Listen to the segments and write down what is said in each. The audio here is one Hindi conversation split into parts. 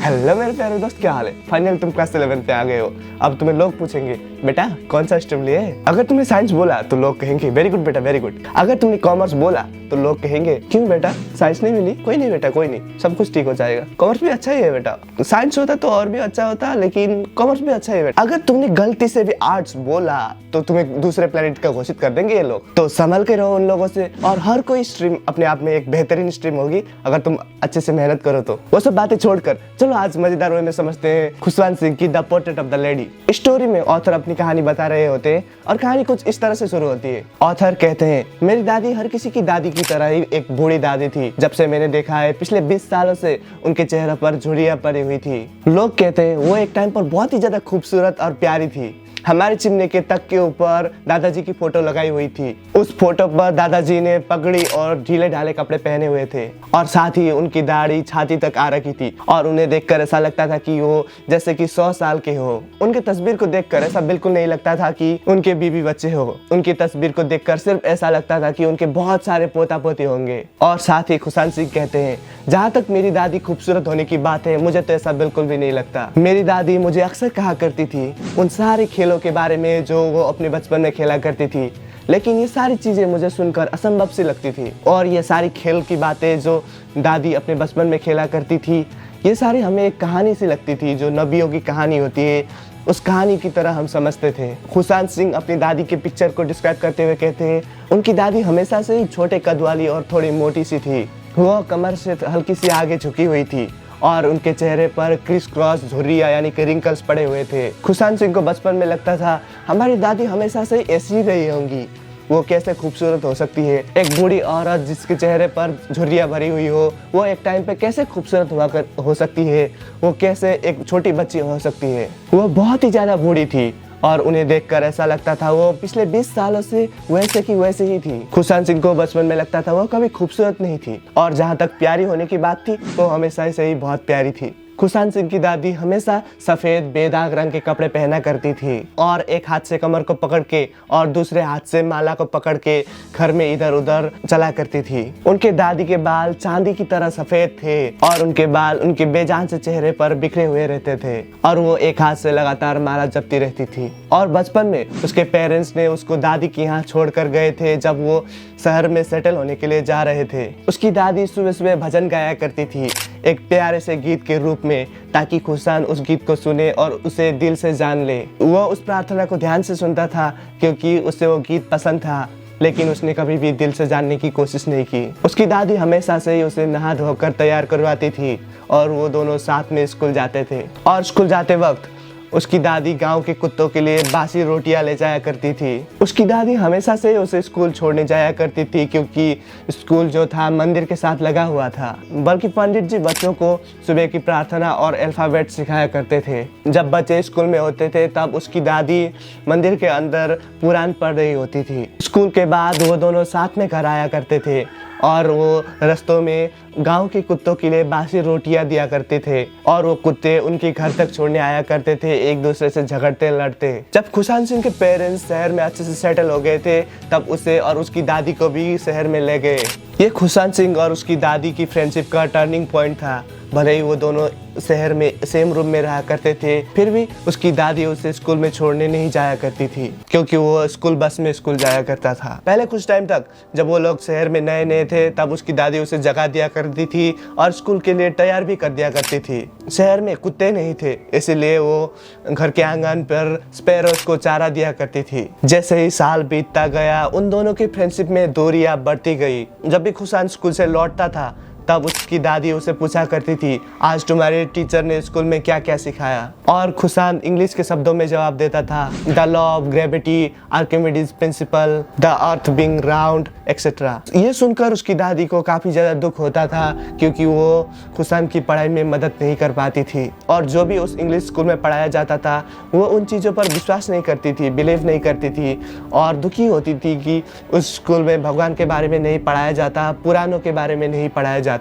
हेलो मेरे प्यारे दोस्त, क्या हाल है। फाइनल तुम क्लास 11 पे आ गए हो। अब तुम्हें लोग पूछेंगे बेटा कौन सा स्ट्रीम लिए। अगर तुमने साइंस बोला तो लोग कहेंगे वेरी गुड बेटा वेरी गुड। अगर तुमने कॉमर्स बोला तो लोग कहेंगे क्यों बेटा साइंस नहीं मिली। कोई नहीं बेटा कोई नहीं, सब कुछ ठीक हो जाएगा। कॉमर्स भी अच्छा ही है बेटा, साइंस होता तो और भी अच्छा होता, लेकिन कॉमर्स भी अच्छा है बेटा। अगर तुमने गलती से भी आर्ट्स बोला तो तुम्हें दूसरे प्लेनेट का घोषित कर देंगे ये लोग। तो संभल के रहो उन लोगों से। और हर कोई स्ट्रीम अपने आप में एक बेहतरीन स्ट्रीम होगी अगर तुम अच्छे से मेहनत करो तो। वो सब बातें छोड़कर चलो आज मजेदार वे में समझते हैं खुशवंत सिंह की the portrait of the lady. Story में ऑथर अपनी कहानी बता रहे होते हैं और कहानी कुछ इस तरह से शुरू होती है। ऑथर कहते हैं मेरी दादी हर किसी की दादी की तरह ही एक बूढ़ी दादी थी। जब से मैंने देखा है पिछले 20 सालों से उनके चेहरे पर झुर्रियां पड़ी हुई थी। लोग कहते हैं वो एक टाइम पर बहुत ही ज्यादा खूबसूरत और प्यारी थी। हमारे चिमने के तक के ऊपर दादाजी की फोटो लगाई हुई थी। उस फोटो पर दादाजी ने पगड़ी और ढीले ढाले कपड़े पहने हुए थे और साथ ही उनकी दाढ़ी छाती तक आ रखी थी और उन्हें देखकर ऐसा लगता था कि वो जैसे कि 100 साल के हो। उनकी तस्वीर को देखकर ऐसा बिल्कुल नहीं लगता था कि उनके बीवी बच्चे हो। उनकी तस्वीर को देखकर सिर्फ ऐसा लगता था कि उनके बहुत सारे पोता पोती होंगे। और साथ ही खुशवंत सिंह कहते हैं जहाँ तक मेरी दादी खूबसूरत होने की बात है मुझे तो ऐसा बिल्कुल भी नहीं लगता। मेरी दादी मुझे अक्सर कहा करती थी उन सारे खेलों के बारे में जो वो अपने बचपन में खेला करती थी, लेकिन ये सारी चीजें मुझे सुनकर असंभव सी लगती थी। और ये सारी खेल की बातें जो दादी अपने बचपन में खेला करती थी ये सारी हमें एक कहानी सी लगती थी जो नबियों की कहानी होती है, उस कहानी की तरह हम समझते थे। खुशवंत सिंह अपनी दादी के पिक्चर को डिस्क्राइब करते हुए कहते हैं उनकी दादी हमेशा से ही छोटे कद वाली और थोड़ी मोटी सी थी। वो कमर से हल्की सी आगे झुकी हुई थी और उनके चेहरे पर क्रिस क्रॉस झुर्रियां यानी कि रिंकल्स पड़े हुए थे। खुशवंत सिंह को बचपन में लगता था हमारी दादी हमेशा से ऐसी ही रही होंगी, वो कैसे खूबसूरत हो सकती है। एक बूढ़ी औरत जिसके चेहरे पर झुर्रियां भरी हुई हो वो एक टाइम पे कैसे खूबसूरत हो सकती है, वो कैसे एक छोटी बच्ची हो सकती है। वो बहुत ही ज्यादा बूढ़ी थी और उन्हें देखकर ऐसा लगता था वो पिछले 20 सालों से वैसे की वैसे ही थी। खुशवंत सिंह को बचपन में लगता था वो कभी खूबसूरत नहीं थी और जहाँ तक प्यारी होने की बात थी वो हमेशा से ही बहुत प्यारी थी। खुशवंत सिंह की दादी हमेशा सफेद बेदाग रंग के कपड़े पहना करती थी और एक हाथ से कमर को पकड़ के और दूसरे हाथ से माला को पकड़ के घर में इधर उधर चला करती थी। उनके दादी के बाल चांदी की तरह सफेद थे और उनके बाल उनके बेजान से चेहरे पर बिखरे हुए रहते थे और वो एक हाथ से लगातार माला जपती रहती थी। और बचपन में उसके पेरेंट्स ने उसको दादी के यहाँ छोड़कर गए थे जब वो शहर में सेटल होने के लिए जा रहे थे। उसकी दादी सुबह सुबह भजन गाया करती थी एक प्यारे से गीत के रूप में, ताकि खुशवंत उस गीत को सुने और उसे दिल से जान ले। वो उस प्रार्थना को ध्यान से सुनता था क्योंकि उसे वो गीत पसंद था, लेकिन उसने कभी भी दिल से जानने की कोशिश नहीं की। उसकी दादी हमेशा से ही उसे नहा धोकर तैयार करवाती थी और वो दोनों साथ में स्कूल जाते थे। और स्कूल जाते वक्त उसकी दादी गांव के कुत्तों के लिए बासी रोटियां ले जाया करती थी। उसकी दादी हमेशा से उसे स्कूल छोड़ने जाया करती थी क्योंकि स्कूल जो था मंदिर के साथ लगा हुआ था। बल्कि पंडित जी बच्चों को सुबह की प्रार्थना और अल्फाबेट सिखाया करते थे। जब बच्चे स्कूल में होते थे तब उसकी दादी मंदिर के अंदर कुरान पढ़ रही होती थी। स्कूल के बाद वो दोनों साथ में घर आया करते थे और वो रास्तों में गांव के कुत्तों के लिए बासी रोटियां दिया करते थे और वो कुत्ते उनके घर तक छोड़ने आया करते थे, एक दूसरे से झगड़ते लड़ते। जब खुशवंत सिंह के पेरेंट्स शहर में अच्छे से सेटल हो गए थे तब उसे और उसकी दादी को भी शहर में ले गए। ये खुशवंत सिंह और उसकी दादी की फ्रेंडशिप का टर्निंग पॉइंट था। भले ही वो दोनों शहर में सेम रूम में रहा करते थे, फिर भी उसकी दादी उसे स्कूल में छोड़ने नहीं जाया करती थी क्योंकि वो स्कूल बस में स्कूल जाया करता था। पहले कुछ टाइम तक जब वो लोग शहर में नए नए थे तब उसकी दादी उसे जगा दिया करती थी और स्कूल के लिए तैयार भी कर दिया करती थी। शहर में कुत्ते नहीं थे इसलिए वो घर के आंगन पर स्पैरोज को चारा दिया करती थी। जैसे ही साल बीतता गया उन दोनों की फ्रेंडशिप में दूरियां बढ़ती गई। जब भी खुशवंत स्कूल से लौटता था तब उसकी दादी उसे पूछा करती थी आज तुम्हारे टीचर ने स्कूल में क्या क्या सिखाया, और खुशवंत इंग्लिश के शब्दों में जवाब देता था the law of gravity, Archimedes principal, the earth being round etcetera. ये सुनकर उसकी दादी को काफी ज्यादा दुख होता था क्योंकि वो खुशवंत की पढ़ाई में मदद नहीं कर पाती थी और जो भी उस इंग्लिश स्कूल में पढ़ाया जाता था वो उन चीजों पर विश्वास नहीं करती थी, बिलीव नहीं करती थी और दुखी होती थी कि उस स्कूल में भगवान के बारे में नहीं पढ़ाया जाता, पुराणों के बारे में नहीं पढ़ाया जाता।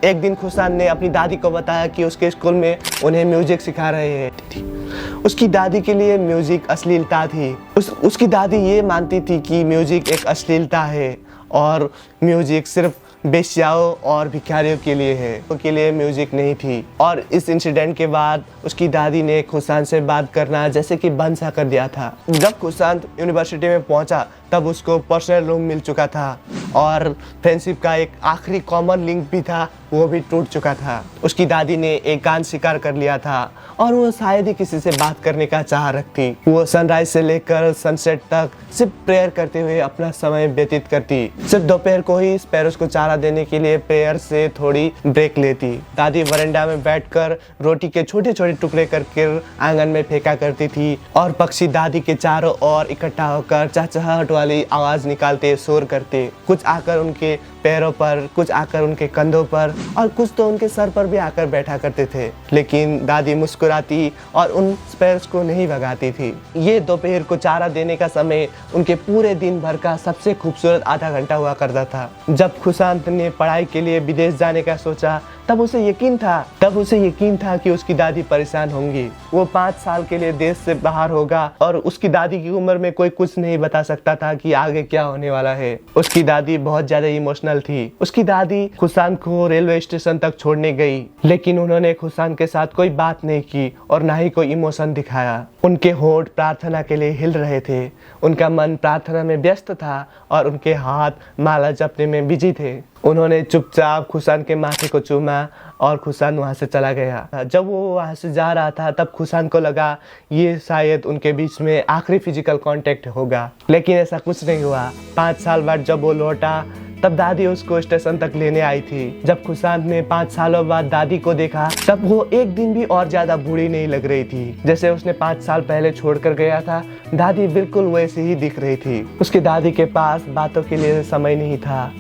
एक दिन खुशवंत ने अपनी दादी को बताया कि उसके स्कूल में उन्हें म्यूजिक सिखा रहे हैं। उसकी दादी के लिए म्यूजिक अश्लीलता थी। उसकी दादी ये मानती थी कि म्यूजिक एक अश्लीलता है और म्यूजिक सिर्फ बेश्याओं और भिखारियों के लिए है, उनके लिए म्यूजिक नहीं थी। और इस इंसिडेंट के बाद उसकी दादी ने खुशांत से बात करना जैसे कि बंद सा कर दिया था। जब खुशांत यूनिवर्सिटी में पहुंचा तब उसको पर्सनल रूम मिल चुका था और फ्रेंडशिप का एक आखिरी कॉमन लिंक भी था, वो भी टूट चुका था। उसकी दादी ने एकांत स्वीकार कर लिया था और वो शायद ही किसी से बात करने का चाह रखती। वो सनराइज से लेकर सनसेट तक सिर्फ प्रेयर करते हुए अपना समय व्यतीत करती। सिर्फ दोपहर को ही स्पैरोस को चारा देने के लिए प्रेयर से थोड़ी ब्रेक लेती। दादी वरांडा में बैठकर रोटी के छोटे छोटे टुकड़े करके आंगन में फेंका करती थी और पक्षी दादी के चारों ओर इकट्ठा होकर चहचहाहट वाली आवाज निकालते शोर करते। कुछ आकर उनके पैरों पर, कुछ आकर उनके कंधों पर और कुछ तो उनके सर पर भी आकर बैठा करते थे। लेकिन दादी मुस्कुराती और उन स्पैरोस को नहीं भगाती थी। ये दोपहर को चारा देने का समय उनके पूरे दिन भर का सबसे खूबसूरत आधा घंटा हुआ करता था। जब खुशांत ने पढ़ाई के लिए विदेश जाने का सोचा तब उसे यकीन था कि उसकी दादी परेशान होंगी। वो 5 साल के लिए देश से बाहर होगा और उसकी दादी की उम्र में कोई कुछ नहीं बता सकता था कि आगे क्या होने वाला है। उसकी दादी बहुत ज्यादा इमोशनल थी। उसकी दादी खुशांत को रेलवे स्टेशन तक छोड़ने गई, लेकिन उन्होंने खुशांत के साथ कोई बात नहीं की और ना ही कोई इमोशन दिखाया। उनके होंठ प्रार्थना के लिए हिल रहे थे, उनका मन प्रार्थना में व्यस्त था और उनके हाथ माला जपने में बिजी थे। उन्होंने चुपचाप खुशांत के माथे को चूमा और खुशांत वहाँ से चला गया। जब वो वहाँ से जा रहा था तब खुशांत को लगा ये शायद उनके बीच में आखिरी फिजिकल कांटेक्ट होगा, लेकिन ऐसा कुछ नहीं हुआ। 5 साल बाद जब वो लौटा तब दादी उसको स्टेशन तक लेने आई थी। जब खुशांत ने 5 सालों बाद दादी को देखा तब वो एक दिन भी और ज्यादा बूढ़ी नहीं लग रही थी। जैसे उसने 5 साल पहले छोड़कर गया था, दादी बिल्कुल वैसे ही दिख रही थी। उसकी दादी के पास बातों के लिए समय नहीं था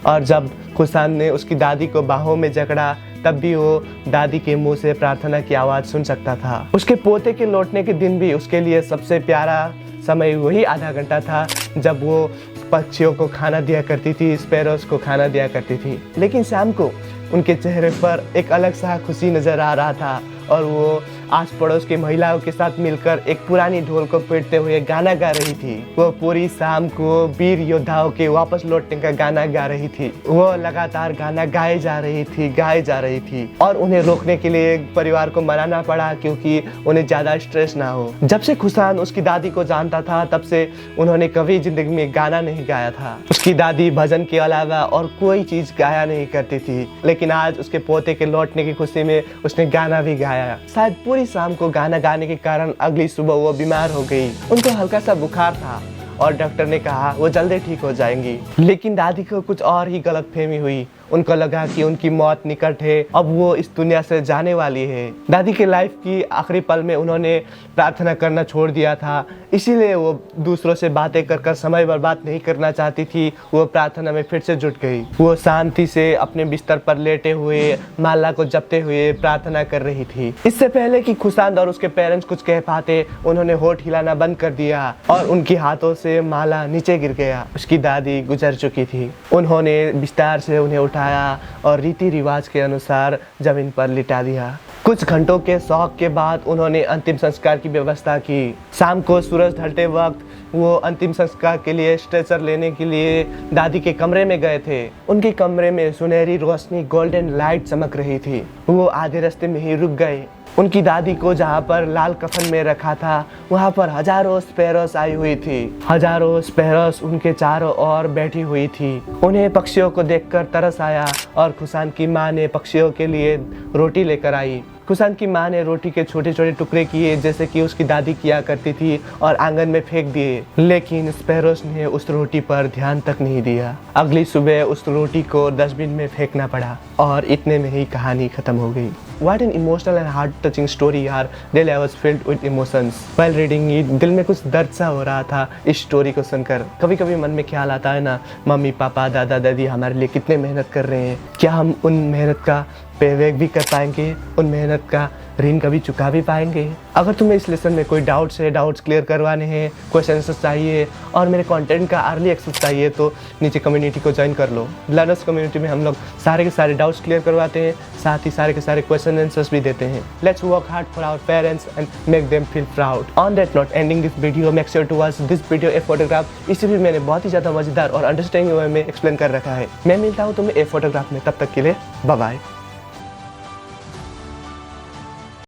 और जब खुशांत ने उसकी दादी को बाहों में जकड़ा तब भी वो दादी के मुंह से प्रार्थना की आवाज सुन सकता था। उसके पोते के लौटने के दिन भी उसके लिए सबसे प्यारा समय वही आधा घंटा था जब वो पक्षियों को खाना दिया करती थी, स्पैरोस को खाना दिया करती थी। लेकिन शाम को उनके चेहरे पर एक अलग सा खुशी नजर आ रहा था और वो आस पड़ोस की महिलाओं के साथ मिलकर एक पुरानी ढोल को पीटते हुए गाना गा रही थी। वो पूरी शाम को वीर योद्धाओं के वापस लौटने का गाना गा रही थी। वो लगातार गाना गाए जा रही थी और उन्हें रोकने के लिए परिवार को मनाना पड़ा क्योंकि उन्हें ज्यादा स्ट्रेस ना हो। जब से खुशांत उसकी दादी को जानता था तब से उन्होंने कभी जिंदगी में गाना नहीं गाया था। उसकी दादी भजन के अलावा और कोई चीज गाया नहीं करती थी, लेकिन आज उसके पोते के लौटने की खुशी में उसने गाना भी गाया। शायद पूरी शाम को गाना गाने के कारण अगली सुबह वो बीमार हो गई। उनको हल्का सा बुखार था और डॉक्टर ने कहा वो जल्दी ठीक हो जाएंगी। लेकिन दादी को कुछ और ही गलतफहमी हुई। उनको लगा कि उनकी मौत निकट है, अब वो इस दुनिया से जाने वाली है। दादी के लाइफ की आखिरी पल में उन्होंने प्रार्थना करना छोड़ दिया था, इसीलिए वो दूसरों से बातें कर समय बर्बाद नहीं करना चाहती थी। वो प्रार्थना में फिर से जुट गई। वो शांति से अपने बिस्तर पर लेटे हुए माला को जपते हुए प्रार्थना कर रही थी। इससे पहले कि खुशांत और उसके पेरेंट्स कुछ कह पाते, उन्होंने होठ हिलाना बंद कर दिया और उनके हाथों से माला नीचे गिर गया। उसकी दादी गुजर चुकी थी। उन्होंने बिस्तर से उन्हें उठाया और रीति रिवाज के अनुसार जमीन पर लिटा दिया। कुछ घंटों के शौक के बाद उन्होंने अंतिम संस्कार की व्यवस्था की। शाम को सूरज ढलते वक्त वो अंतिम संस्कार के लिए स्ट्रेचर लेने के लिए दादी के कमरे में गए थे। उनके कमरे में सुनहरी रोशनी, गोल्डन लाइट चमक रही थी। वो आधे रास्ते में ही रुक गए। उनकी दादी को जहाँ पर लाल कफन में रखा था वहाँ पर हजारों स्पैरोस आई हुई थी। हजारों स्पैरोस उनके चारों ओर बैठी हुई थी। उन्हें पक्षियों को देखकर तरस आया और खुशांत की माँ ने पक्षियों के लिए रोटी लेकर आई। खुशांत की माँ ने रोटी के छोटे छोटे टुकड़े किए जैसे कि उसकी दादी किया करती थी और आंगन में फेंक दिए, लेकिन स्पैरोस ने उस रोटी पर ध्यान तक नहीं दिया। अगली सुबह उस रोटी को डस्टबिन में फेंकना पड़ा और इतने में ही कहानी खत्म हो गई। What an emotional and heart-touching story यार। Really I was filled with emotions while reading it। दिल में कुछ दर्द सा हो रहा था इस स्टोरी को सुनकर। कभी कभी मन में ख्याल आता है ना, मम्मी पापा दादा दादी हमारे लिए कितने मेहनत कर रहे हैं, क्या हम उन मेहनत का पेबैक भी कर पाएंगे, उन मेहनत का ऋण कभी चुका भी पाएंगे। अगर तुम्हें इस लेसन में कोई डाउट्स है, डाउट्स क्लियर करवाने हैं, क्वेश्चन आंसर चाहिए और मेरे कंटेंट का अर्ली एक्सेस चाहिए तो नीचे कम्युनिटी को ज्वाइन कर लो। लर्नर्स कम्युनिटी में हम लोग सारे के सारे डाउट्स क्लियर करवाते हैं, साथ ही सारे के सारे क्वेश्चन आंसर्स भी देते हैं। Let's work hard for our parents and make them feel proud. On that note, ending this video, make sure to watch this video a photograph. इसे भी मैंने बहुत ही ज़्यादा मजेदार और अंडरस्टैंडिंग वे में एक्सप्लेन कर रखा है। मैं मिलता हूँ तुम्हें ए फोटोग्राफ में, तब तक के लिए बाय बाय।